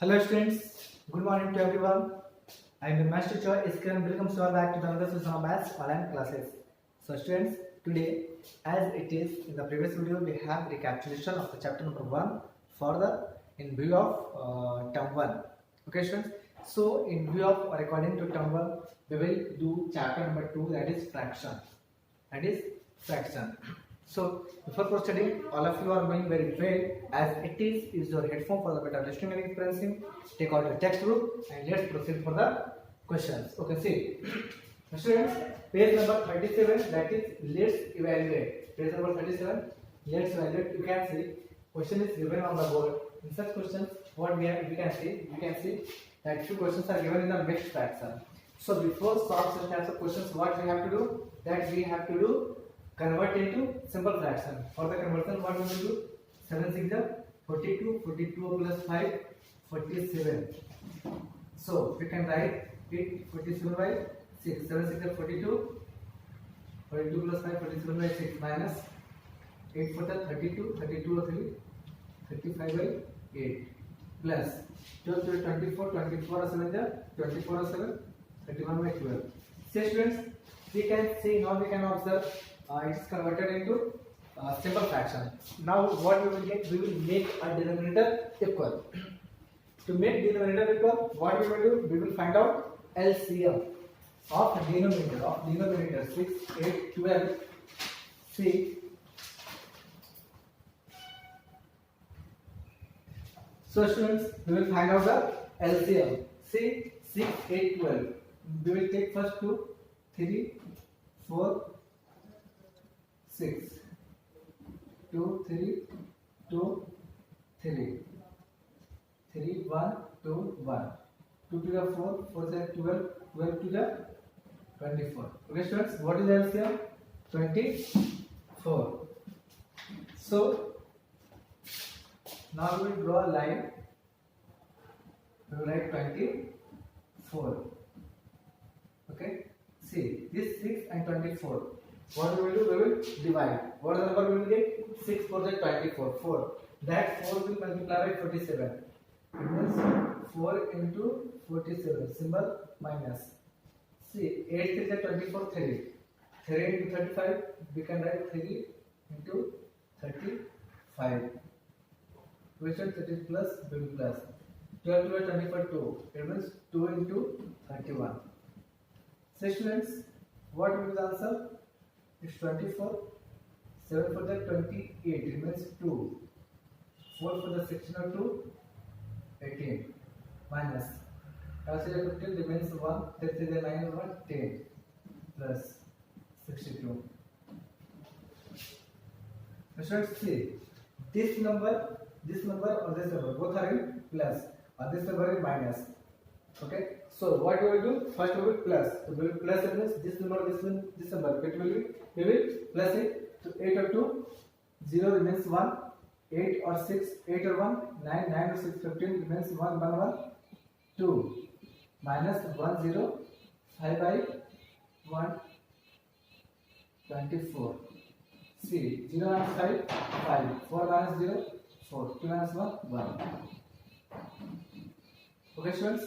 Hello students, good morning to everyone. I am your master teacher Iskran. Welcome to all back to the another session of maths online classes. So students, today as it is in the previous video we have recapitulation of the chapter number 1 for the in view of term 1. Okay students, so in view of or according to term 1 we will do chapter number 2, that is fraction. So before proceeding, all of you are going very well as it is use your headphone for the better listening and experiencing. Take out your textbook and let's proceed for the questions. Okay, see. Students, page number 37, that is let's evaluate. Page number 37, let's evaluate. You can see question is given on the board. In such questions, what we can see that few questions are given in the mixed fraction. So before solve such types of questions, what we have to do? That we have to do convert into simple fraction. For the conversion, what we will do? 7 6 42, 42 plus 5, 47. So we can write it 47 by 6. 7 6 42, 42 plus 5, 47 by 6 minus 8 for the 32, 32 or 3, 35 by 8 plus 12 to 24, 24 or 7, 24 or 7, 31 by 12. See students, we can see now we can observe it is converted into simple fraction. Now what we will get? We will make a denominator equal. To make denominator equal, what we will do? We will find out LCM of denominator 6, 8, 12. See. So students, we will find out the LCM. See, 6, 8, 12. We will take first 2, 3, 4, 6, 2, 3, 2, 3, 3, 1, 2, 1, 2 to the 4, 4 to the 12, 12 to the 24. Okay students, what is the LCM? 24. So, now we will draw a line. We will write 24. Okay, see, this 6 and 24. What we will do? We will divide. What number we will get? 6 for the 24. 4. That 4 will multiply by 47. It means 4 into 47. Symbol minus. See, 8 is the 24. 3. 3 into 35. We can write 3 into 35. Question 30 plus will be plus. 12 to 24. 2. It means 2 into 31. So students, what will be the answer? It's 24, 7 for the 28 remains 2, 4 for the section of 2, 18, minus, calculate 15 remains 1, 6 is the 9 1, 10, plus 62. Now let's see, this number or this number, both are in plus, or this number is minus. Okay, so what we will do? First we will plus. So we will plus it means this number, this number. It will be, we will plus it. So 8 or 2, 0 remains 1. 8 or 6, 8 or 1, 9, 9 or 6, 15 remains 1, 1, 1, 2. Minus 1, 0, 5 by 1, 24. See, 0 minus 5, 5. 4 minus 0, 4. 2 minus 1, 1. Okay students?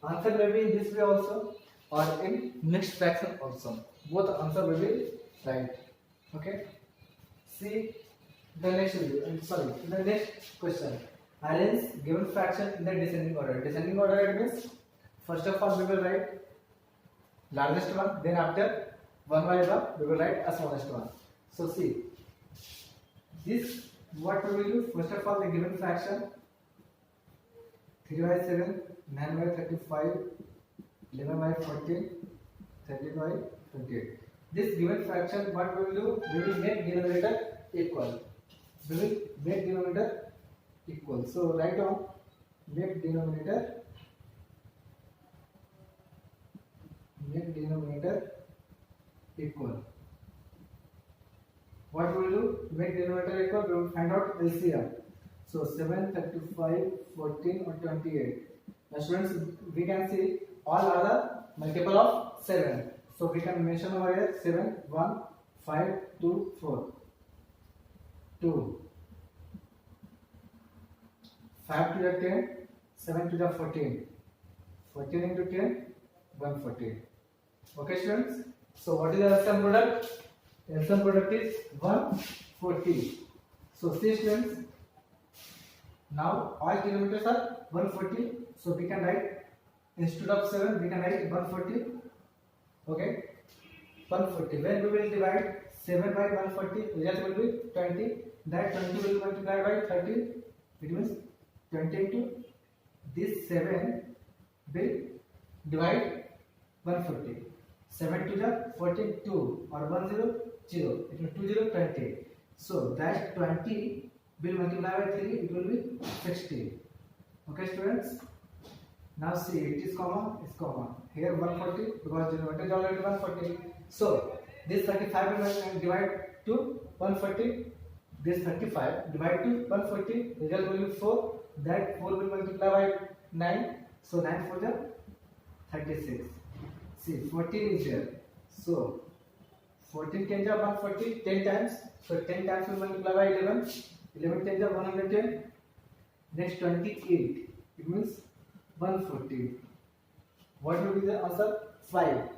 Answer may be in this way also or in mixed fraction also. Both answer will be right. Okay. See the next video. The next question. Arrange given fraction in the descending order. Descending order it means first of all we will write largest one. Then after one by one we will write a smallest one. So see this what we will do. First of all the given fraction 3 by 7. 9 by 35, 11 by 14, 13 by 28. This given fraction, what we will do? We will make denominator equal. We will make denominator equal. So write down make denominator equal. What we will do? Make denominator equal. We will find out LCM. So 7, 35, 14 or 28. Now students, we can see all are the multiple of 7. So we can mention over here 7, 1, 5, 2, 4. 2. 5 to the 10, 7 to the 14. 14 into 10, 140. Okay, students. So what is the LCM product? LCM product is 140. So see, students. Now all kilometers are 140. So we can write, instead of 7, we can write 140. Okay. 140. When we will divide 7 by 140, result will be 20. That 20 will multiply by 30. It means 20 into this 7 will divide 140. 7 to the 14, 2 or 1 0 0. It means 2 0 20. So that 20 will multiply by 3. It will be 60. Okay, students. Now see, it is common. It's common. Here 140 because denominator is already 140. So this 35 will divide to 140. This 35 divide to 140. Result will be 4. That 4 will multiply by 9. So 9 for the 36. See, 14 is here. So 14 can jump 140 10 times. So 10 times will multiply by 11. 11 can jump 110. Next 28. It means 140. What will be the answer? 5.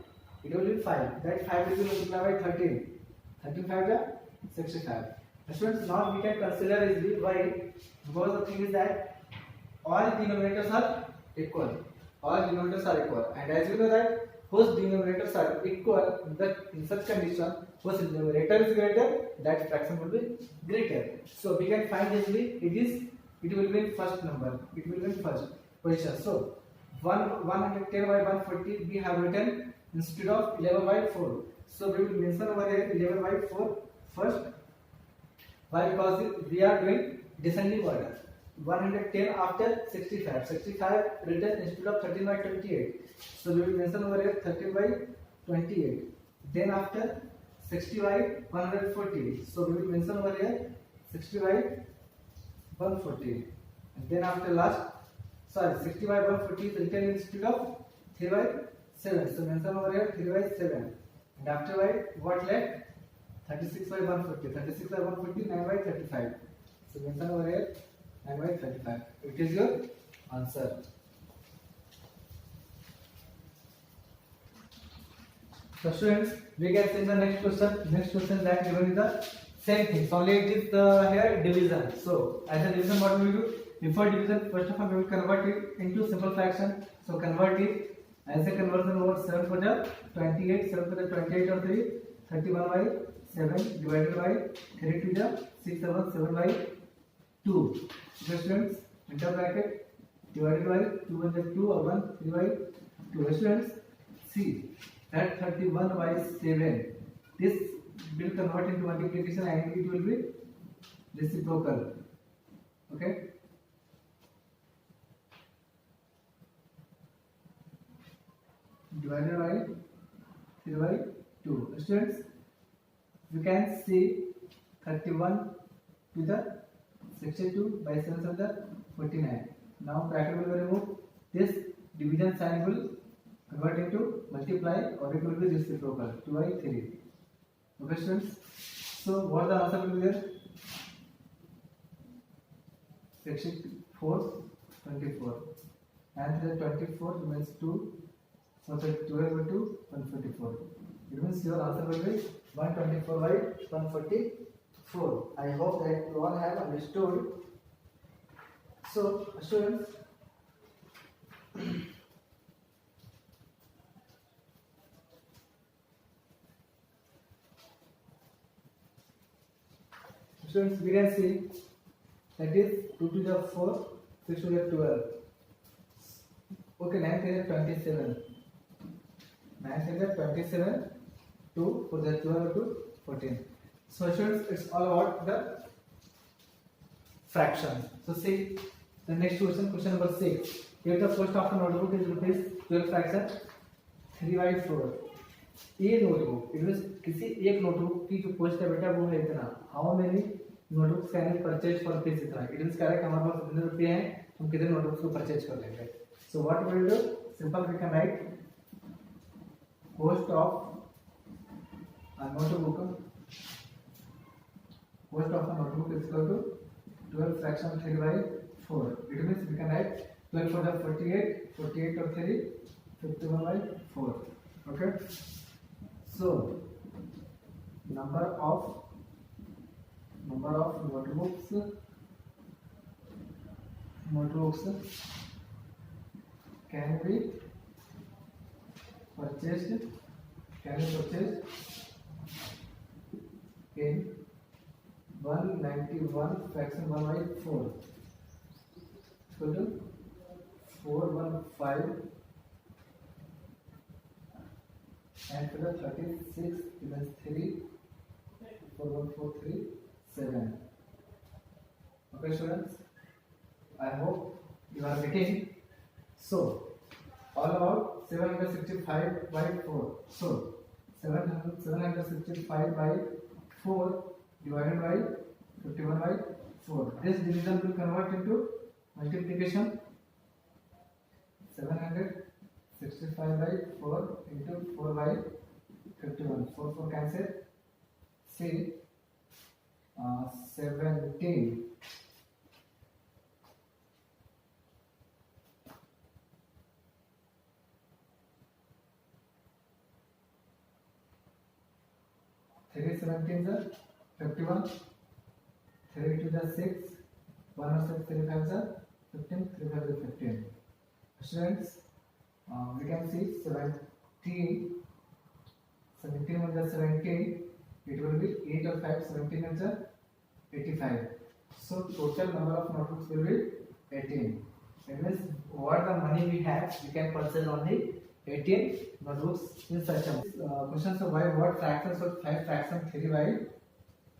It will be 5. That 5 will be multiplied by 13. 13 5 is 65. Students, now we can consider easily. Why? Because the thing is that all denominators are equal. All denominators are equal. And as you know that whose denominators are equal, in such condition, whose numerator is greater, that fraction will be greater. So we can find easily it will be in first number. It will be in first position. So 110 by 140 we have written instead of 11 by 4. So we will mention over here 11 by 4 first. Why? Because we are doing descending order. 110 after 65. 65 written instead of 13 by 28. So we will mention over here 13 by 28. Then after 60 by 140. So we will mention over here 60 by 140. And then after 60 by 140 is written instead of 3 by 7. So mention over here 3 by 7. And after by what left? 36 by 140. 36 by 140, 9 by 35. So mention over here 9 by 35. It is your answer. So students, we can see the next question. Next question that given is the same thing. So only it is here division. So as a division, what we will do? Before division, first of all we will convert it into simple fraction. So convert it as a conversion over 7 for the 28. 7 for the 28 or 3. 31 by 7 divided by 3 to the 6 7 7 by 2. So students, enter bracket divided by 2 by 2 or 1 3 by 2. Students, see that 31 by 7. This will convert into multiplication and it will be reciprocal. Okay. Divided by 3 by 2. Students, you can see 31 to the 62 by 7 to the 49. Now bracket will be removed. This division sign will convert into multiply or it will be reciprocal 2 by 3. Okay, students. So what the answer will be there? 64 24 and the 24 means 2. So the 12 by 2 144. It means your answer will be 124 by 144. I hope that you all have understood. So students, we can see that is 2 to the 4, 6 to the 12. Okay, 9 to the 27. 9 to the 27, 2 for the 12 to 14. So students, it's all about the fraction. So see the next question, question number 6. If the cost of a notebook is rupees 12 fraction 3 by 4. ये notebook किसी एक notebook की जो cost है बेटा वो है इतना. How many notebooks can you purchase for rupees इतना. इट मींस करेक्ट हमारे पास कितने रुपए हैं हम कितने नोटबुक्स को परचेज कर लेंगे. So what we will do, simple we can write cost of a notebook is equal to 12 fraction 3 by 4. It means we can write 12 for the 48, 48 or 3, 51 by 4. Okay. So number of notebooks can be purchased in 191 fraction 1 by 4 equal to 415 and for the 36 equals 3 41437. Okay students, I hope you are getting. So all about 765 by 4. So 765 by 4 divided by 51 by 4. This division will convert into multiplication. 765 by 4 into 4 by 51. 4 cancel. See 17. Three 17 is 51. 3 to the 6. 1 or 6, 3 5 is 15. 3 5 is 15. Students, we can see 17. 17 on the 17. It will be 8 or 5. 17 is 85. So total number of notebooks will be 18. It means what the money we have, we can purchase only 18 notebooks in such a question. So why what fractions of 5 fraction 3 by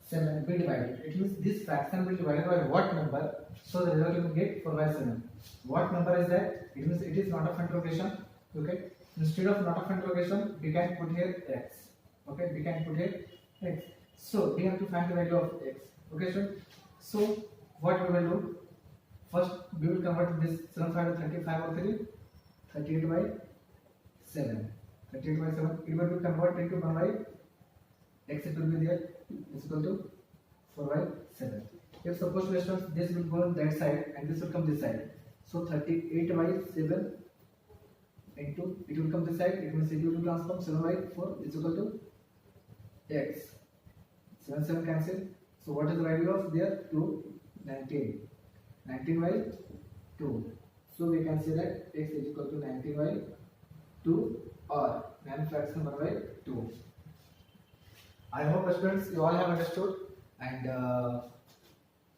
7 be divided? It means this fraction will be divided by what number? So the result will get 4 by 7. What number is that? It means it is not of interrogation. Okay. Instead of not of interrogation, we can put here x. Okay. We can put here x. So we have to find the value of x. Okay, so what we will do? First, we will convert this 75 to 35 or 3. 38 by 7. 38 by 7. It will be converted into 1 by x. It will be there. Is equal to 4 by 7. If suppose this will go on that side and this will come this side. So 38 by 7 into it will come this side. It means it will transform 7 by 4 is equal to x. 7 cancel. So what is the value of there? 2, 19. 19 by 2. So we can say that x is equal to 19 by 2 or 9 fraction 1 by 2. I hope students you all have understood, and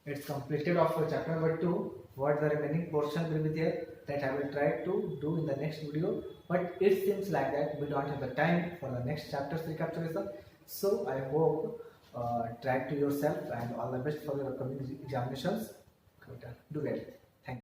it's completed of chapter number 2. What the remaining portion will be there, that I will try to do in the next video. But it seems like that we don't have the time for the next chapter's recapitulation. So I hope try to yourself and all the best for your upcoming examinations. Do well.